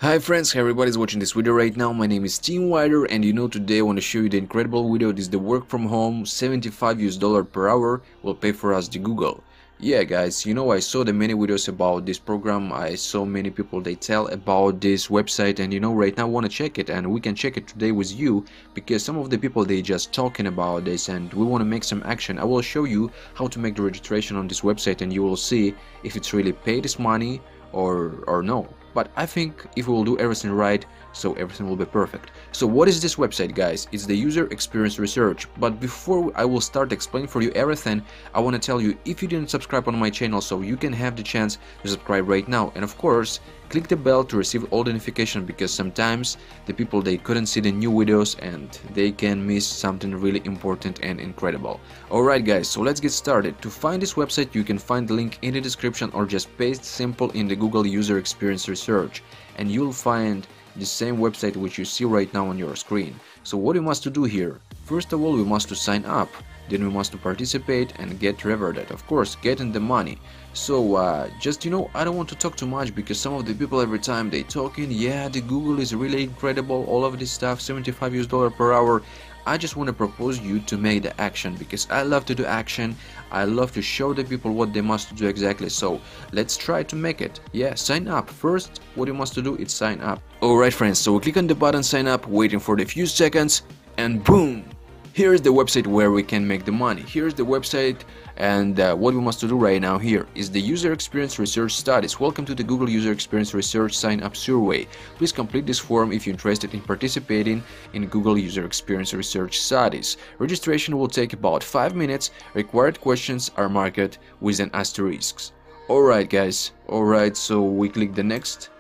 Hi friends, hi everybody's watching this video right now. My name is Team Wider, and today I want to show you the incredible video. This is the work from home, $75 per hour will pay for us the Google. Yeah guys, I saw the many videos about this program. I saw many people they tell about this website, and right now I want to check it, and we can check it today with you because some of the people they just talking about this and we want to make some action. I will show you how to make the registration on this website, and you will see if it's really pay this money or no. But I think if we will do everything right, so everything will be perfect. So what is this website, guys? It's the user experience research. But before I will start explaining for you everything, I want to tell you, if you didn't subscribe on my channel, so you can have the chance to subscribe right now, and of course click the bell to receive all the notification, because sometimes the people they couldn't see the new videos and they can miss something really important and incredible. Alright guys, so let's get started. To find this website, you can find the link in the description or just paste simple in the Google user experience research, and you'll find the same website which you see right now on your screen. So what we must do here? First of all, we must to sign up, then we must to participate and get rewarded, of course getting the money. So just I don't want to talk too much, because some of the people every time they talking, yeah, the Google is really incredible, all of this stuff, $75 per hour. I just want to propose you to make the action, because I love to do action. I love to show the people what they must do exactly. So let's try to make it. Yeah, sign up. First, what you must do is sign up. Alright friends, so we click on the button sign up, waiting for the few seconds, and boom! Here's the website where we can make the money. Here's the website, and what we must do right now here is the user experience research studies. Welcome to the Google user experience research sign up survey. Please complete this form if you're interested in participating in Google user experience research studies. Registration will take about 5 minutes. Required questions are marked with an asterisk. Alright guys, alright, so we click the next.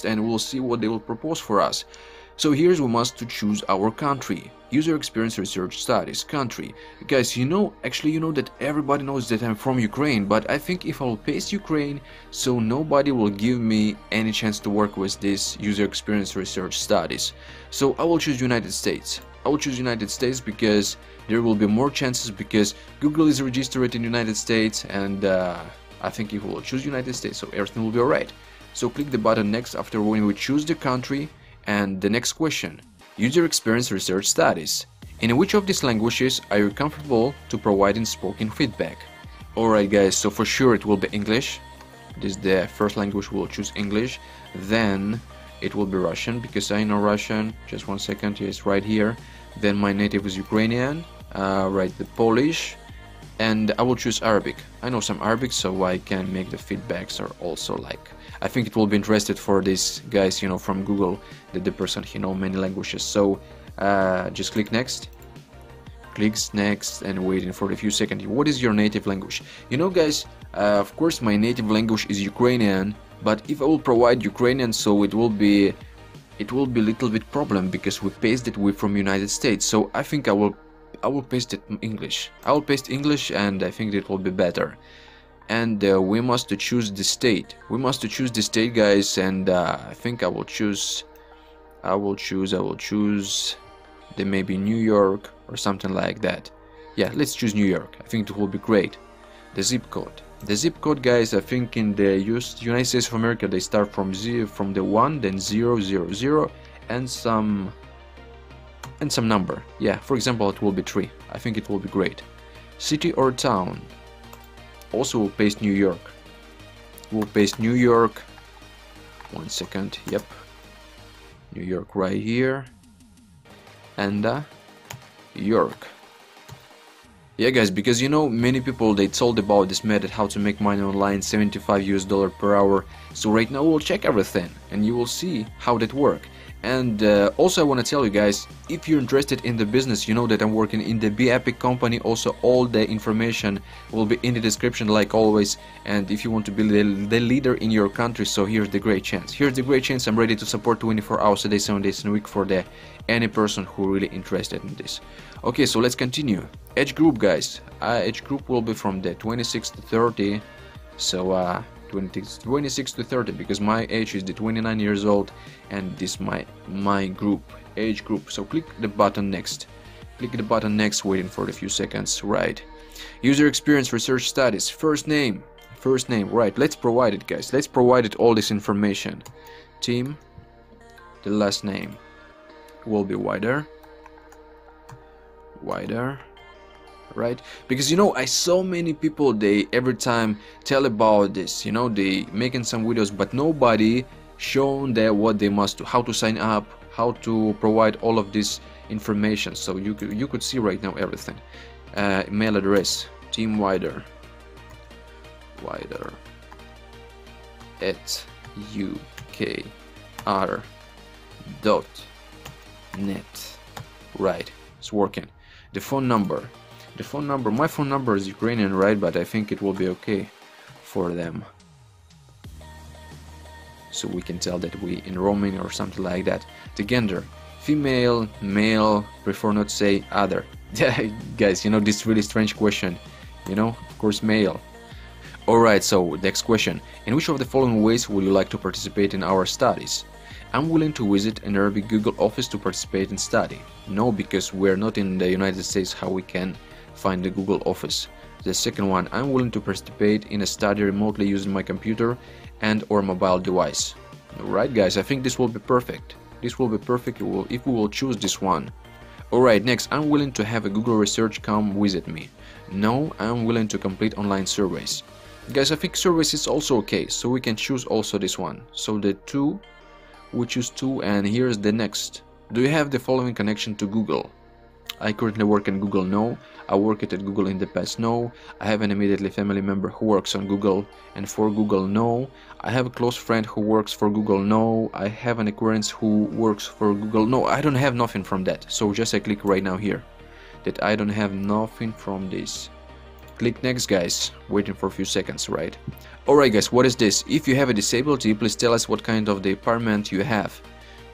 And we'll see what they will propose for us. So here's we must to choose our country. User experience research studies country. Guys, actually that everybody knows that I'm from Ukraine, but I think if I'll paste Ukraine, so nobody will give me any chance to work with this user experience research studies. So I will choose United States. I will choose United States because there will be more chances, because Google is registered in United States, and I think if we will choose United States, so everything will be alright. So click the button next after when we choose the country. And the next question, user experience research studies. In which of these languages are you comfortable to providing spoken feedback? Alright guys, so for sure it will be English. This is the first language, we'll choose English. Then it will be Russian, because I know Russian. Just one second, yes, right here. Then my native is Ukrainian, right, the Polish. And I will choose Arabic. I know some Arabic, so I can make the feedbacks, or also I think it will be interested for these guys, from Google, that the person he know many languages. So just click next. Clicks next and waiting for a few seconds. What is your native language? Guys, of course my native language is Ukrainian, but if I will provide Ukrainian, so it will be a little bit problem, because we paste it from United States. So I think I will paste it in English. I will paste English, and I think it will be better. And we must choose the state. We must choose the state, guys, and I think I will choose the maybe New York or something like that. Yeah, let's choose New York. I think it will be great. The zip code, guys, I think in the United States of America they start from the 1, then 000, and some number. Yeah, for example it will be 3. I think it will be great. City or town. Also we'll paste New York. One second. Yep, New York right here, and York. Yeah guys, because many people they told about this method how to make money online, $75 per hour. So right now we'll check everything and you will see how that work. And also I want to tell you guys, if you're interested in the business, that I'm working in the Bepic company. Also all the information will be in the description like always. And if you want to be the leader in your country, so here's the great chance. I'm ready to support 24 hours a day, 7 days in a week for any person who really interested in this. Okay, so let's continue. Age group, guys. Age group will be from the 26 to 30. So 26 to 30, because my age is the 29 years old, and this my group, age group. So click the button next. Waiting for a few seconds. Right, user experience research studies. First name, right, let's provide it, guys. Let's provide it all this information. Team, the last name will be wider, right? Because you know, I saw many people, they every time tell about this, you know, they making some videos, but nobody shown that what they must do, how to sign up, how to provide all of this information. So you could see right now everything. Email address, team wider at ukr.net. right, it's working. The phone number, my phone number is Ukrainian, right, but I think it will be okay for them, so we can tell that we in roaming or something like that. The gender, female, male, prefer not to say other. Guys, you know, this really strange question, you know, of course male. Alright, so next question. In which of the following ways would you like to participate in our studies? I'm willing to visit an Arabic Google office to participate in study. No, because we're not in the United States, how we can find the Google office. The second one, I'm willing to participate in a study remotely using my computer and or mobile device. Alright guys, I think this will be perfect. This will be perfect if we will choose this one. Alright, next, I'm willing to have a Google research come visit me. No, I'm willing to complete online surveys. Guys, I think surveys is also okay, so we can choose also this one. So the two, we choose two, and here's the next. Do you have the following connection to Google? I currently work in Google, no. I worked at Google in the past, no. I have an immediately family member who works on Google and for Google, no. I have a close friend who works for Google, no. I have an acquaintance who works for Google, no. I don't have nothing from that, so just I click right now here that I don't have nothing from this. Click next guys, waiting for a few seconds, right? Alright guys, what is this? If you have a disability, please tell us what kind of department you have.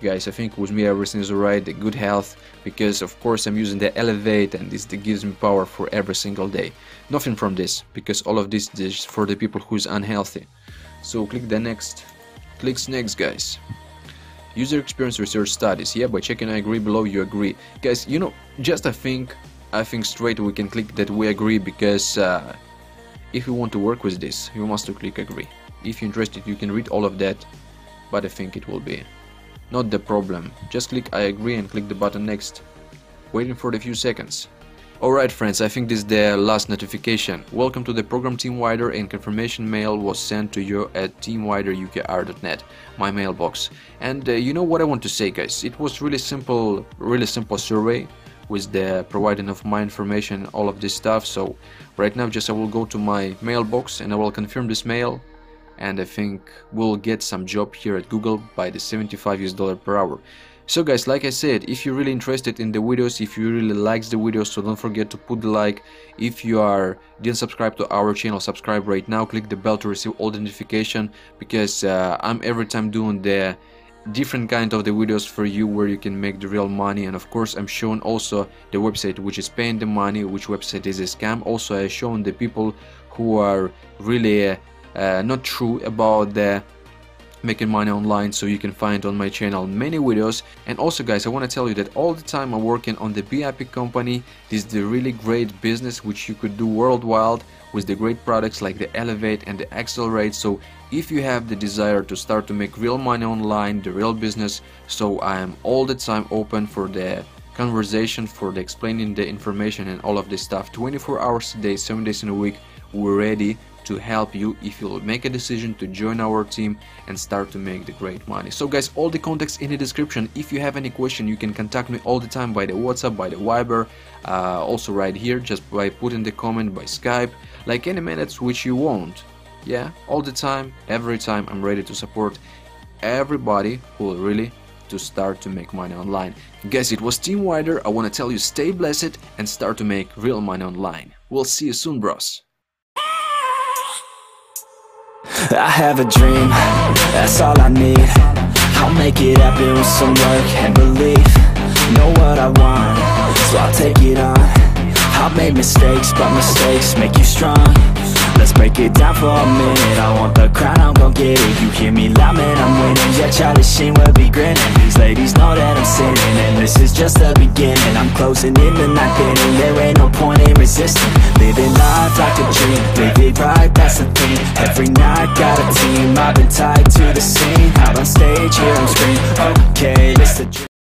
Guys, I think with me everything is alright, the good health, because of course I'm using the Elevate and this gives me power for every single day. Nothing from this, because all of this is for the people who is unhealthy. So click the next, clicks next guys. User experience research studies, yeah, by checking I agree below you agree. Guys, you know, just I think straight we can click that we agree, because if you want to work with this, you must click agree. If you're interested, you can read all of that, but I think it will be not the problem. Just click I agree and click the button next, waiting for the few seconds. Alright friends, I think this is the last notification. Welcome to the program Team Wider, and confirmation mail was sent to you at teamwiderukr.net, my mailbox. And you know what I want to say guys, it was really simple survey with the providing of my information, all of this stuff. So right now just I will go to my mailbox and I will confirm this mail, and I think we'll get some job here at Google by the $75 per hour. So guys, like I said, if you're really interested in the videos, if you really like the videos, so don't forget to put the like. If you didn't subscribe to our channel, subscribe right now, click the bell to receive all the notification, because I'm every time doing the different kind of the videos for you where you can make the real money. And of course I'm showing also the website which is paying the money, which website is a scam. Also I shown the people who are really not true about the making money online, so you can find on my channel many videos. And also guys, I want to tell you that all the time I'm working on the Bepic company. This is the really great business which you could do worldwide with the great products like the Elevate and the Accelerate. So if you have the desire to start to make real money online, the real business, so I am all the time open for the conversation, for the explaining the information and all of this stuff 24 hours a day, 7 days in a week. We're ready to help you if you'll make a decision to join our team and start to make the great money. So guys, all the contacts in the description. If you have any question, you can contact me all the time by the WhatsApp, by the Viber, also right here, just by putting the comment, by Skype, like any minutes which you want. Yeah, all the time, every time I'm ready to support everybody who really to start to make money online. Guys, it was Team Wider. I want to tell you, stay blessed and start to make real money online. We'll see you soon, bros. I have a dream, that's all I need. I'll make it happen with some work and belief. Know what I want, so I'll take it on. I've made mistakes, but mistakes make you strong. let's break it down for a minute. I want the crown, I'm gon' get it. You hear me loud, man, I'm winning. Yeah, Charlie Sheen will be grinning. These ladies know that I'm sinning, and this is just the beginning. I'm closing in the ninth inning, there ain't no point in resisting. Living life like a dream, live it right, that's the thing. Every night, got a team, I've been tied to the scene. Out on stage, hear them scream, okay, this the dream.